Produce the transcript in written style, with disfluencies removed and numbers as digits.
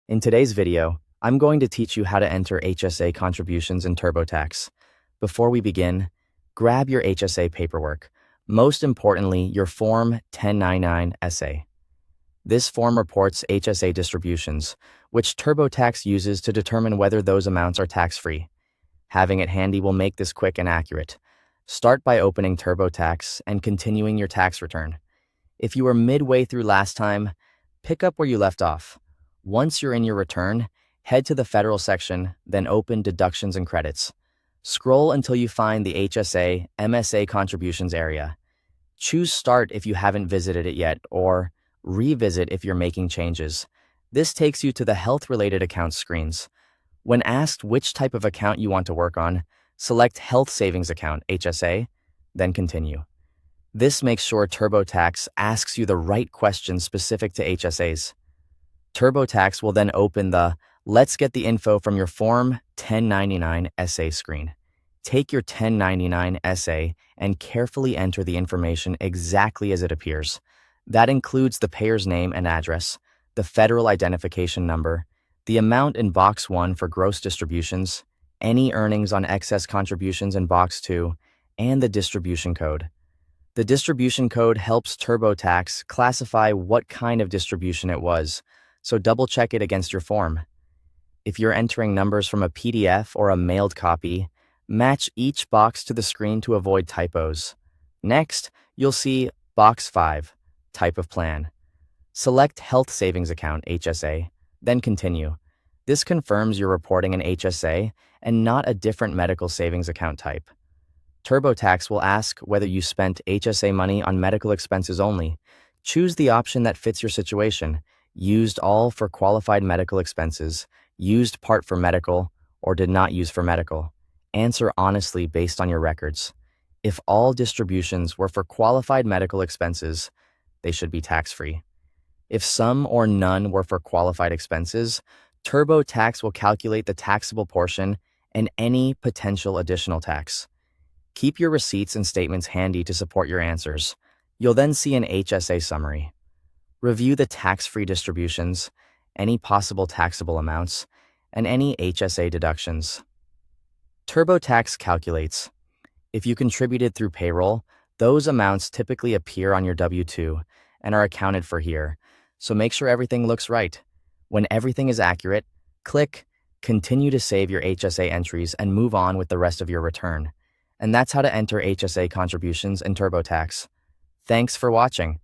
In today's video, I'm going to teach you how to enter HSA contributions in TurboTax. Before we begin, grab your HSA paperwork, most importantly, your Form 1099-SA. This form reports HSA distributions, which TurboTax uses to determine whether those amounts are tax-free. Having it handy will make this quick and accurate. Start by opening TurboTax and continuing your tax return. If you were midway through last time, pick up where you left off. Once you're in your return, head to the Federal section, then open Deductions and Credits. Scroll until you find the HSA MSA Contributions area. Choose Start if you haven't visited it yet, or Revisit if you're making changes. This takes you to the health-related accounts screens. When asked which type of account you want to work on, select Health Savings Account, HSA, then Continue. This makes sure TurboTax asks you the right questions specific to HSAs. TurboTax will then open the Let's Get the Info from your Form 1099-SA screen. Take your 1099-SA and carefully enter the information exactly as it appears. That includes the payer's name and address, the federal identification number, the amount in Box 1 for gross distributions, any earnings on excess contributions in Box 2, and the distribution code. The distribution code helps TurboTax classify what kind of distribution it was, so double-check it against your form. If you're entering numbers from a PDF or a mailed copy, match each box to the screen to avoid typos. Next, you'll see Box 5, Type of Plan. Select Health Savings Account, HSA, then Continue. This confirms you're reporting an HSA and not a different medical savings account type. TurboTax will ask whether you spent HSA money on medical expenses only. Choose the option that fits your situation. Used all for qualified medical expenses, used part for medical, or did not use for medical. Answer honestly based on your records. If all distributions were for qualified medical expenses, they should be tax-free. If some or none were for qualified expenses, TurboTax will calculate the taxable portion and any potential additional tax. Keep your receipts and statements handy to support your answers. You'll then see an HSA summary. Review the tax-free distributions, any possible taxable amounts, and any HSA deductions. TurboTax calculates. If you contributed through payroll, those amounts typically appear on your W-2 and are accounted for here, so make sure everything looks right. When everything is accurate, click Continue to save your HSA entries and move on with the rest of your return. And that's how to enter HSA contributions in TurboTax. Thanks for watching.